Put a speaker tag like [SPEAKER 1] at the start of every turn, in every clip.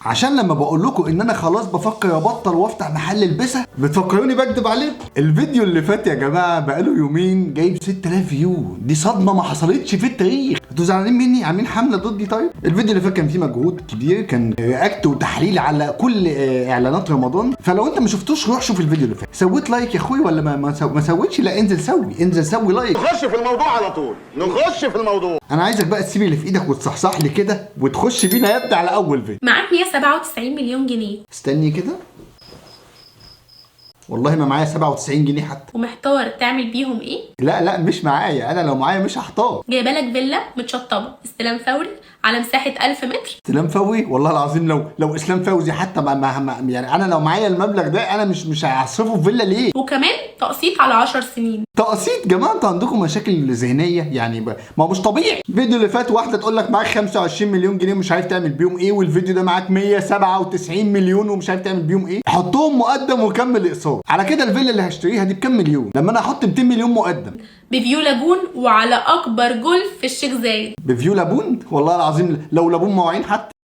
[SPEAKER 1] عشان لما بقول لكم ان انا خلاص بفكر ابطل وافتح محل البسه بتفكروني بكدب عليكم. الفيديو اللي فات يا جماعه بقاله يومين جايب 6000 فيو، دي صدمه ما حصلتش في التاريخ. انتوا زعلانين مني؟ عاملين حمله ضدي؟ طيب الفيديو اللي فات كان فيه مجهود كبير، كان رياكت وتحليل على كل اعلانات رمضان، فلو انت ما شفتوش روح شوف الفيديو اللي فات. سويت لايك يا اخوي ولا ما سويتش؟ لا انزل سوي لايك.
[SPEAKER 2] نخش في الموضوع على طول، نخش في الموضوع.
[SPEAKER 1] انا عايزك بقى تسيب اللي في ايدك وتصحصح لي كده وتخش بينا يا ابني على اول فيديو.
[SPEAKER 3] معاك 197 مليون جنيه.
[SPEAKER 1] استني كده، والله ما معايا 97 جنيه حتى.
[SPEAKER 3] ومحتار تعمل بيهم ايه؟
[SPEAKER 1] لا مش معايا، انا لو معايا مش هحتار.
[SPEAKER 3] جايبه لك فيلا متشطبه استلام فوري على مساحه 1000 متر.
[SPEAKER 1] استلام فوري؟ والله العظيم لو اسلام فوزي حتى ما يعني انا لو معايا المبلغ ده انا مش هصرفه في فيلا ليه؟
[SPEAKER 3] وكمان تقسيط على 10 سنين.
[SPEAKER 1] تقسيط؟ جماعه انتوا عندكم مشاكل ذهنيه يعني ما هو مش طبيعي. الفيديو اللي فات واحده تقول لك معاك 25 مليون جنيه ومش عارف تعمل بيهم ايه، والفيديو ده معاك 197 مليون ومش عارف تعمل بيهم ايه. حطهم مقدم وكمل اقساط. على كده الفيلا اللي هشتريها دي بكام مليون لما انا احط 200 مليون مقدم؟
[SPEAKER 3] بفيو لاجون وعلى اكبر جولف في الشيخ زايد.
[SPEAKER 1] بفيو لاجون؟ والله العظيم لو لاجون مواعين حتى.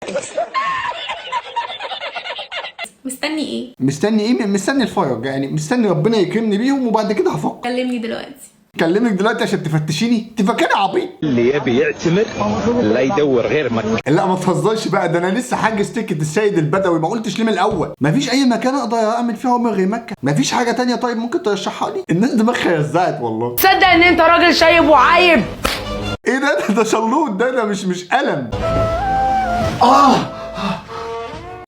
[SPEAKER 3] مستني ايه؟
[SPEAKER 1] مستني الفرج، يعني مستني ربنا يكرمني بيهم وبعد كده هفكر.
[SPEAKER 3] كلمني دلوقتي.
[SPEAKER 1] كلمك دلوقتي عشان تفتشيني؟ انت فاكرني عبيط؟
[SPEAKER 4] اللي يبي يعتمر لا يدور غير مكان.
[SPEAKER 1] لا ما تهزرش بقى، ده انا لسه حاجز تيكت السيد البدوي، ما قلتش ليه من الاول؟ مفيش اي مكان اقدر اعمل فيه عمره غير مكه؟ مفيش حاجه تانية طيب ممكن ترشحها لي؟ الناس دماغها يزعت والله.
[SPEAKER 5] تصدق ان انت راجل شايب وعايب؟
[SPEAKER 1] ايه ده شلوط، ده مش قلم.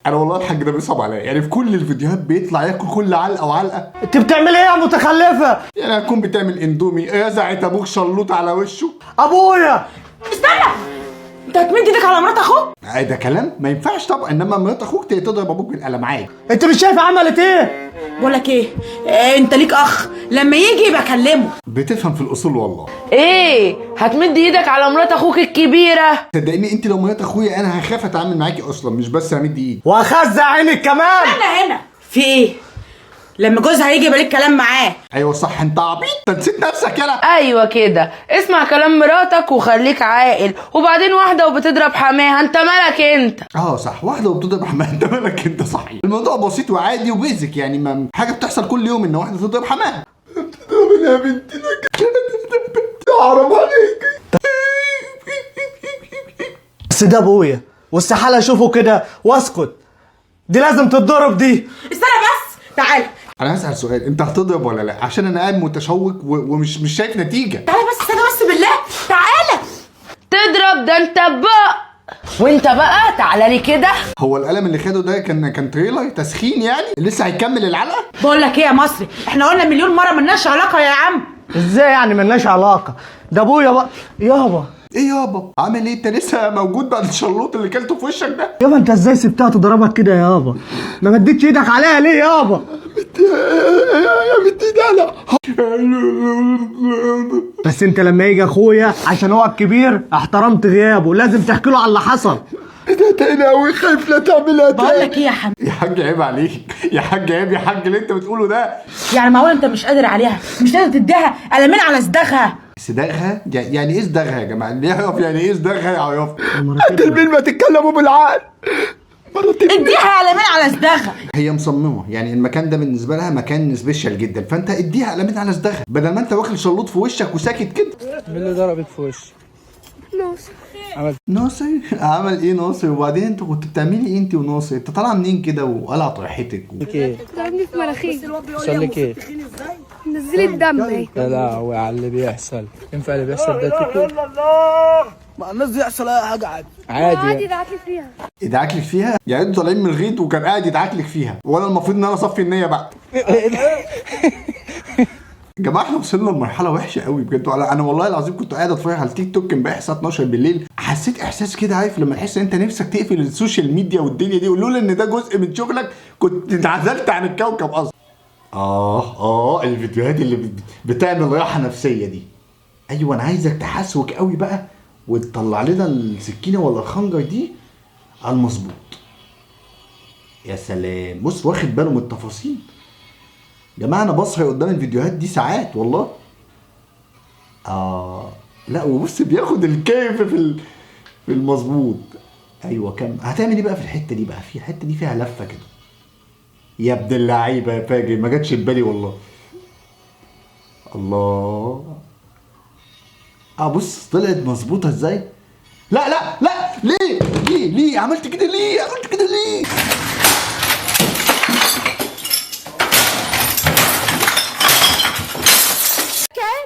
[SPEAKER 1] انا والله الحاج ده بيصعب عليا، يعني في كل الفيديوهات بيطلع ياكل كل علقه وعلقه.
[SPEAKER 5] انت بتعمل ايه يا متخلفه؟
[SPEAKER 1] يعني هتكون بتعمل اندومي رزعت ابوك شلوط على وشه؟
[SPEAKER 5] ابويا استنى، انت هتمد ايدك على مرات اخوك؟
[SPEAKER 1] ده كلام ما ينفعش طبعا، انما مرات اخوك تضرب ابوك بالقلم عادي.
[SPEAKER 5] انت مش شايف عملت ايه؟
[SPEAKER 6] بقول لك ايه، انت ليك اخ لما يجي يبقى كلمه.
[SPEAKER 1] بتفهم في الاصول والله.
[SPEAKER 5] ايه هتمد ايدك على مرات اخوك الكبيره؟
[SPEAKER 1] صدقني انت لو مرات اخويا انا هخاف اتعامل معاكي اصلا، مش بس همد ايدي
[SPEAKER 5] واخزع عينك كمان.
[SPEAKER 6] انا هنا في ايه؟ لما جوزها هيجي يبقى ليك كلام معاه.
[SPEAKER 1] ايوه صح، انت عبيط، انت نسيت نفسك يلا.
[SPEAKER 5] ايوه كده، اسمع كلام مراتك وخليك عاقل. وبعدين واحده وبتضرب حماها، انت مالك انت؟
[SPEAKER 1] صح، واحده وبتضرب حماها، انت مالك انت؟ صحيح الموضوع بسيط وعادي وبيزك، يعني ما حاجه بتحصل كل يوم ان واحده تضرب حماها. بتضرب يا بنتي حرام عليك.
[SPEAKER 5] بس ده ابويا واستحاله اشوفه كده واسكت، دي لازم تتضرب دي.
[SPEAKER 6] استنى بس، تعال
[SPEAKER 1] انا هسأل سؤال، انت هتضرب ولا لا؟ عشان انا قاعد متشوق ومش شايف نتيجه.
[SPEAKER 6] تعال بس، استنى بس بالله، تعالى.
[SPEAKER 5] تضرب ده انت بقى، وانت بقى تعالى لي كده.
[SPEAKER 1] هو القلم اللي خده ده كان تريلر تسخين يعني؟ لسه هيكمل العلقه؟
[SPEAKER 6] بقول لك ايه يا مصري، احنا قلنا مليون مره ملناش علاقه يا عم.
[SPEAKER 5] ازاي يعني ملناش علاقه؟ ده ابويا بقى. يابا
[SPEAKER 1] ايه يابا؟ عامل ايه؟ انت لسه موجود بعد الشلوط اللي كلته في وشك ده؟
[SPEAKER 5] يابا انت ازاي سبتها تضربك كده يابا؟ ما مديتش ايدك عليها ليه يابا؟
[SPEAKER 1] يا بنتي ده
[SPEAKER 5] بس انت لما يجي اخويا عشان هو الكبير احترمت غيابه، لازم تحكي له على اللي حصل.
[SPEAKER 1] ده تاني قوي، خايف لا تعملها تاني.
[SPEAKER 6] بقول لك ايه يا حمد،
[SPEAKER 1] يا حاج عيب عليك، يا حاج عيب، يا حاج اللي انت بتقوله ده.
[SPEAKER 6] يعني معقول انت مش قادر عليها؟ مش قادر تديها قلمين على صداغها؟
[SPEAKER 1] صداغها؟ يعني ايه صداغها يا جماعه؟ اللي يعرف يعني ايه صداغها يعرف.
[SPEAKER 5] انت
[SPEAKER 1] البين ما تتكلموا بالعقل.
[SPEAKER 6] اديها قلمين على صداغها.
[SPEAKER 1] هي مصممه، يعني المكان ده بالنسبه لها مكان سبيشال جدا، فانت اديها قلمين على صداغها بدل ما انت واكل شلوط في وشك وساكت كده.
[SPEAKER 7] مين اللي ضربك في وشك؟
[SPEAKER 1] ناصر عمل ايه ناصر؟ وبعدين انت كنت بتعملي ايه انت وناصر؟ انت طالعه منين كده وقلع طرحتك
[SPEAKER 7] ايه؟
[SPEAKER 8] ضربني في مناخيري.
[SPEAKER 7] حصل لك ايه؟
[SPEAKER 8] نزلي الدم اهي.
[SPEAKER 7] يا لهوي على اللي بيحصل. ينفع اللي بيحصل ده تيكو؟
[SPEAKER 5] ما الناس دي يحصل اي حاجه عادي.
[SPEAKER 7] عادي
[SPEAKER 8] عادي
[SPEAKER 7] يعني.
[SPEAKER 8] دعتلي فيها.
[SPEAKER 1] يدعكلك فيها؟ يعني انتوا طالعين من الغيط وكان قاعد يدعكلك فيها، وانا المفروض ان انا اصفي النيه بقى. يا جماعه احنا وصلنا لمرحله وحشه قوي بجد. انا والله العظيم كنت قاعد اتفرج على التيك توك امبارح الساعه 12 بالليل، حسيت احساس كده، عارف لما تحس ان انت نفسك تقفل السوشيال ميديا والدنيا دي، ولولا ان ده جزء من شغلك كنت انعزلت عن الكوكب اصلا. الفيديوهات اللي بتعمل راحه نفسيه دي. ايوه انا عايزك تحسوك قوي بقى وتطلع لنا السكينه ولا الخنجر دي على المظبوط. يا سلام، بص واخد باله من التفاصيل. يا جماعه انا بسهر قدام الفيديوهات دي ساعات والله. لا وبص بياخد الكيف في المظبوط. ايوه كم هتعمل ايه بقى في الحته دي بقى؟ في الحته دي فيها لفه كده يا ابن اللعيبه يا فاجر، ما جاتش في بالي والله. الله بص طلعت مظبوطه ازاي. لا لا لا ليه عملت كده ليه؟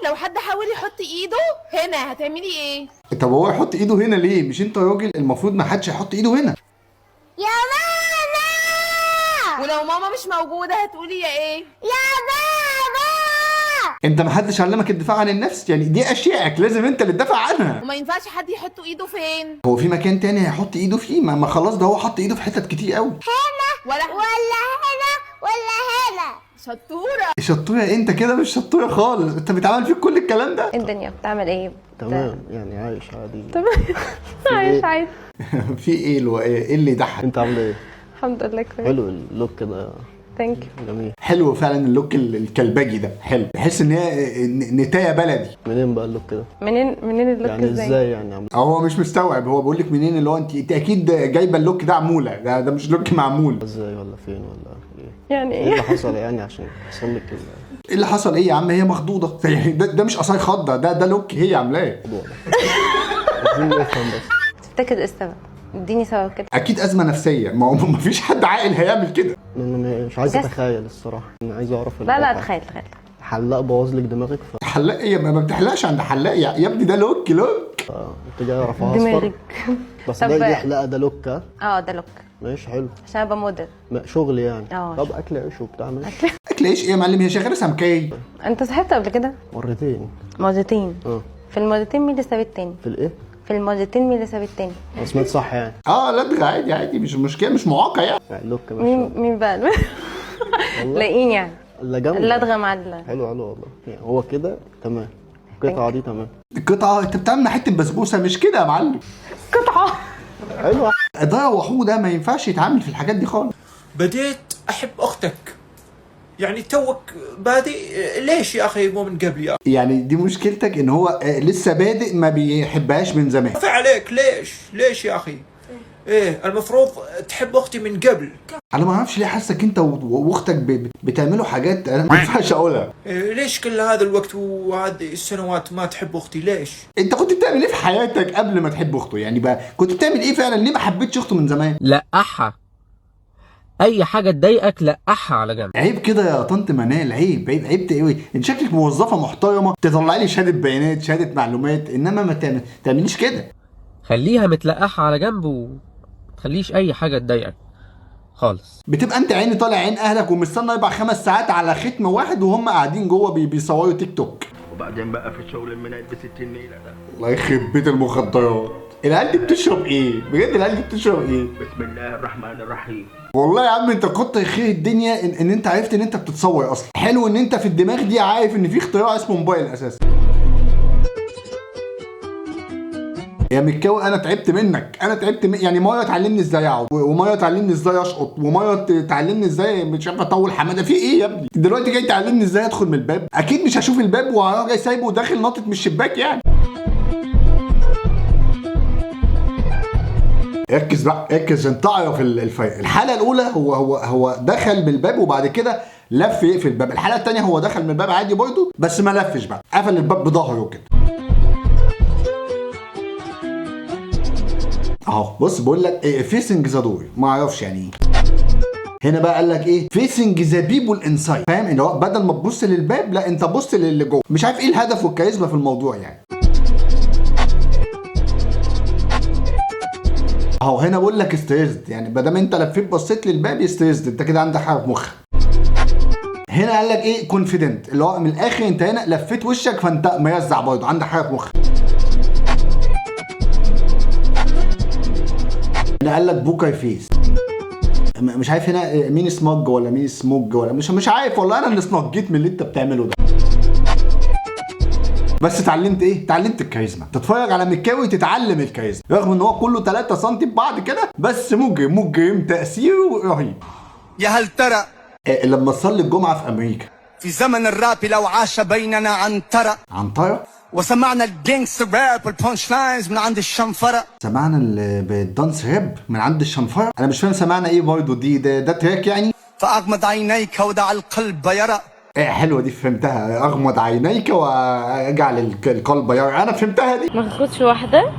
[SPEAKER 6] لو حد حاول يحط ايده هنا هتعملي ايه؟
[SPEAKER 1] طب هو يحط ايده هنا ليه؟ مش انت راجل المفروض ما حدش يحط ايده هنا.
[SPEAKER 6] يا ماما. ولو ماما مش موجوده هتقولي يا ايه؟ يا بابا.
[SPEAKER 1] انت ما حدش علمك الدفاع عن النفس؟ يعني دي اشيائك لازم انت اللي تدافع عنها.
[SPEAKER 6] وما ينفعش حد يحط ايده فين؟
[SPEAKER 1] هو في مكان تاني هيحط ايده فيه؟ ما خلاص ده هو حط ايده في حتت كتير قوي.
[SPEAKER 6] هنا ولا هنا ولا هنا.
[SPEAKER 1] شطوره انت كده مش شطوره خالص، انت بيتعمل فيك كل الكلام ده.
[SPEAKER 9] الدنيا بتعمل ايه؟
[SPEAKER 10] تمام يعني عايش عادي.
[SPEAKER 9] عايش عادي.
[SPEAKER 1] في ايه اللي يضحك؟
[SPEAKER 10] انت عامله ايه؟
[SPEAKER 9] الحمد لله كويس.
[SPEAKER 10] حلو اللوك ده.
[SPEAKER 9] ثانك يو.
[SPEAKER 10] جميل.
[SPEAKER 1] حلو فعلا اللوك الكلبجي ده حلو، بحس ان هي نتايه بلدي.
[SPEAKER 10] منين بقى اللوك ده؟
[SPEAKER 9] منين اللوك
[SPEAKER 10] يعني ازاي يعني عامل؟
[SPEAKER 1] هو مش مستوعب، هو بيقول لك منين اللي هو انت اكيد جايبه اللوك ده عموله، ده مش لوك معمول.
[SPEAKER 10] ازاي ولا فين ولا ايه؟
[SPEAKER 9] يعني
[SPEAKER 10] ايه اللي حصل يعني عشان يحصل لك كده؟
[SPEAKER 1] ايه اللي حصل ايه يا عم؟ هي مخضوضه يعني، ده مش قصاي خضه، ده لوك هي عاملاه.
[SPEAKER 10] عايزين نفهم بس.
[SPEAKER 9] تفتكر ايه السبب؟ اديني سبب كده.
[SPEAKER 1] اكيد ازمه نفسيه، ما هو مفيش حد عاقل هيعمل كده.
[SPEAKER 10] انا مش عايز اتخيل الصراحه، انا عايز اعرف.
[SPEAKER 9] لا تخيل.
[SPEAKER 10] حلاق بوظ لك دماغك
[SPEAKER 1] حلاق ايه؟ ما بتحلقش عند حلاق يا ابني، ده لوك
[SPEAKER 10] انت جاي اعرف اصفر
[SPEAKER 9] دماغك.
[SPEAKER 10] بس ده حلاقه ده لوك.
[SPEAKER 9] ده لوك
[SPEAKER 10] ماشي حلو
[SPEAKER 9] عشان ابقى موديل
[SPEAKER 10] شغل يعني. طب
[SPEAKER 9] شغل.
[SPEAKER 10] اكل عيش وبتاع ماشي.
[SPEAKER 1] اكل عيش ايه يا معلم؟ هي شغاله سمكيه.
[SPEAKER 9] انت صحيت قبل كده؟ مرتين. في المرتين مين اللي ساب التاني؟
[SPEAKER 10] في الايه؟
[SPEAKER 9] في المرتين مين اللي ساب التاني؟
[SPEAKER 10] انا سمعت صح يعني.
[SPEAKER 1] لا عادي مش مشكله، مش معاقه يعني.
[SPEAKER 10] لوك ماشي.
[SPEAKER 9] مين بقى؟ لاقين يعني. اللدغه مع
[SPEAKER 10] حلو والله يعني هو كده تمام. القطعه دي تمام.
[SPEAKER 1] القطعه انت بتعمل حته بسبوسه مش كده يا معلم؟
[SPEAKER 9] قطعه
[SPEAKER 10] حلوه.
[SPEAKER 1] ده وحوه ده ما ينفعش يتعامل في الحاجات دي خالص.
[SPEAKER 7] بديت احب اختك يعني توك بادئ، ليش يا اخي مو من قبل يا اخي؟
[SPEAKER 1] يعني دي مشكلتك ان هو لسه بادئ ما بيحبهاش من زمان.
[SPEAKER 7] عليك ليش يا اخي؟ ايه المفروض تحب اختي من قبل.
[SPEAKER 1] انا ما اعرفش ليه حاسك انت واختك بتعملوا حاجات انا ما ينفعش اقولها.
[SPEAKER 7] ليش كل هذا الوقت وهذه السنوات ما تحب اختي؟ ليش؟
[SPEAKER 1] انت كنت بتعمل ايه في حياتك قبل ما تحب اخته؟ يعني بقى كنت بتعمل ايه فعلا؟ ليه ما حبيتش اخته من زمان؟
[SPEAKER 11] لقحها، اي حاجه تضايقك لقحها على جنب.
[SPEAKER 1] عيب كده يا طنط منال، عيب ايه؟ انت شكلك موظفه محترمه تطلعي لي شهاده بيانات شهاده معلومات، انما ما تعمليش كده.
[SPEAKER 11] خليها متلقحه على جنب ومتخليش اي حاجه تضايقك خالص.
[SPEAKER 1] بتبقى انت عيني طالع عين اهلك ومستنى يبقى 5 ساعات على ختم واحد وهم قاعدين جوه بيصوروا تيك توك.
[SPEAKER 2] وبعدين بقى في الشغل المنايل ب60 نيله ده.
[SPEAKER 1] الله يخرب بيت المخدرات. العيال دي بتشرب ايه؟ بجد العيال دي بتشرب ايه؟
[SPEAKER 2] بسم الله الرحمن الرحيم.
[SPEAKER 1] والله يا عم انت كتر خير الدنيا ان انت عرفت ان انت بتتصور اصلا. حلو ان انت في الدماغ دي عارف ان في اختراع اسمه موبايل اساسا. يا مكاوي انا تعبت منك، يعني مره تعلمني ازاي اقعد، ومره تعلمني ازاي اشقط، ومره تعلمني ازاي مش عارف اطول حماده. في ايه يا ابني؟ دلوقتي جاي تعلمني ازاي ادخل من الباب؟ اكيد مش هشوف الباب وهروح جاي سايبه وداخل ناطط من الشباك يعني. ركز بقى عشان تعرف الفرق. الحلقه الاولى هو دخل بالباب وبعد كده لف يقفل الباب. الحلقه الثانيه هو دخل من الباب عادي برضه بس ما لفش بقى، قفل الباب بظهره كده. اهو بص بقول لك ايه فيسنج ذا دور، ما اعرفش يعني ايه. هنا بقى قال لك ايه فيسنج ذا بيبول انسايد، فاهم ان هو بدل ما تبص للباب لا انت بص للي جوه. مش عارف ايه الهدف والكاريزما في الموضوع يعني. اهو هنا بقول لك ستريسد، يعني ما دام انت لفيت بصيت للباب ستريسد، انت كده عندك حاجه في مخك. هنا قال لك ايه كونفيدنت، اللي هو من الاخر انت هنا لفيت وشك فانت مرزع برضه عندك حاجه في مخك. هنا قال لك بوكر فيس، مش عارف هنا مين سمج ولا مين سموج ولا مش عارف والله. انا اللي سمجيت من اللي انت بتعمله ده. بس اتعلمت ايه؟ اتعلمت الكاريزما. تتفرج على مكاوي تتعلم الكاريزما، رغم ان هو كله 3 سم ببعض كده بس مجرم تأثيره رهيب.
[SPEAKER 12] يا هل ترى
[SPEAKER 1] لما تصلي الجمعة في امريكا
[SPEAKER 12] في زمن الراب لو عاش بيننا عنترة.
[SPEAKER 1] عنترة؟
[SPEAKER 12] وسمعنا الجينجستر راب والبونش لاينز من عند الشنفرة.
[SPEAKER 1] سمعنا بالدانس راب من عند الشنفرة. انا مش فاهم سمعنا ايه برضه دي ده تراك يعني.
[SPEAKER 12] فأغمض عينيك ودع القلب يرى.
[SPEAKER 1] ايه حلوه دي فهمتها. اغمض عينيك واجعل القلب يرى. انا فهمتها دي.
[SPEAKER 13] ما تاخدش واحده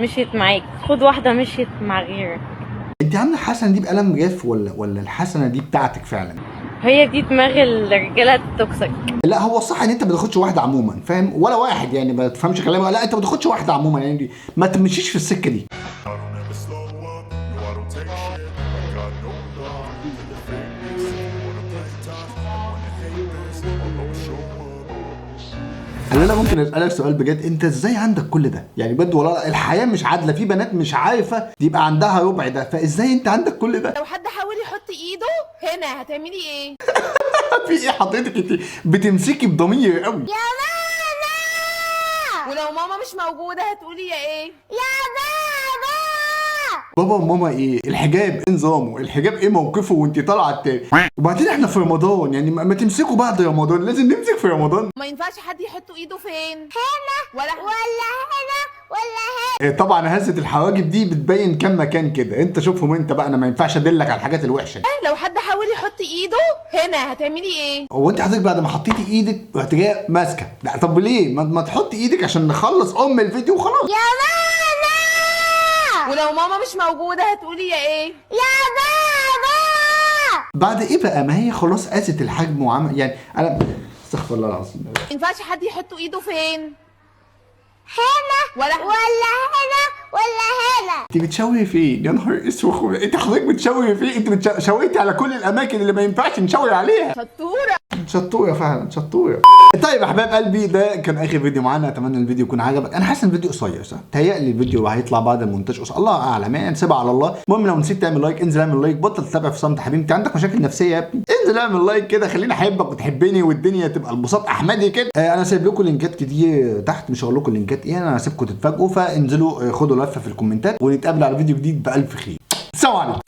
[SPEAKER 13] مشيت معاك، خد واحده مشيت مع غيرك.
[SPEAKER 1] انت عامله الحسنه دي بقلم جاف ولا الحسنه دي بتاعتك فعلا؟
[SPEAKER 13] هي دي دماغ الرجاله التوكسيك.
[SPEAKER 1] لا هو الصح ان انت ما تاخدش واحده عموما، فاهم؟ ولا واحد يعني ما تفهمش كلامي. لا انت ما تاخدش واحده عموما يعني، ما تمشيش في السكه دي. انا ممكن اسالك سؤال بجد، انت ازاي عندك كل ده؟ يعني بجد والله الحياه مش عادله، في بنات مش عارفه يبقى عندها ربع ده، فازاي انت عندك كل ده؟
[SPEAKER 6] لو حد حاول يحط ايده هنا هتعملي ايه؟
[SPEAKER 1] في ايه حضرتك؟ انت بتمسكي بضمير قوي.
[SPEAKER 6] يا ماما. ولو ماما مش موجوده هتقولي يا ايه؟ يا بابا.
[SPEAKER 1] بابا وماما ايه؟ الحجاب ايه نظامه؟ الحجاب ايه موقفه وانت طالعه التاني؟ وبعدين احنا في رمضان، يعني ما تمسكوا بعد رمضان، لازم نمسك في رمضان.
[SPEAKER 6] ما ينفعش حد يحط ايده فين؟ هنا ولا هنا ولا هنا.
[SPEAKER 1] طبعا هزه الحواجب دي بتبين كم مكان كده، انت شوفهم انت بقى، انا ما ينفعش ادلك على الحاجات الوحشه.
[SPEAKER 6] لو حد حاول يحط ايده هنا هتعملي ايه؟
[SPEAKER 1] هو انت حضرتك بعد ما حطيتي ايدك رحت جايه ماسكه؟ لا طب ليه؟ ما تحطي ايدك عشان نخلص الفيديو وخلاص.
[SPEAKER 6] يا ماما. ولو ماما مش موجوده هتقولي يا ايه؟ يا بابا.
[SPEAKER 1] بعد ايه بقى؟ ما هي خلاص قاست الحجم وعمل يعني انا استغفر الله العظيم.
[SPEAKER 6] ما ينفعش حد يحط ايده فين؟ هنا ولا هنا ولا هنا.
[SPEAKER 1] انت بتشوي فين؟ يا نهار اسود. انت حضرتك بتشوي فين؟ انت شويتي على كل الاماكن اللي ما ينفعش نشوي عليها. شطوره فعلا شطوره. طيب يا حبايب قلبي، ده كان اخر فيديو معانا، اتمنى الفيديو يكون عجبك. انا حاسس ان الفيديو قصير صح؟ تهيألي الفيديو هيطلع بعد المونتاج قصير، الله اعلم يعني، نسيبها على الله. المهم لو نسيت تعمل لايك انزل اعمل لايك، بطل تتابع في صمت حبيبي، انت عندك مشاكل نفسيه يا ابني، انزل اعمل لايك كده خليني احبك وتحبني والدنيا تبقى البساط احمدي كده. انا سايب لكم لينكات كتير تحت، مش هقول لكم اللينكات ايه، انا هسيبكم تتفاجئوا، فانزلوا خدوا لفه في الكومنتات ونتقابل على فيديو جديد بالف خير. سلام عليكم.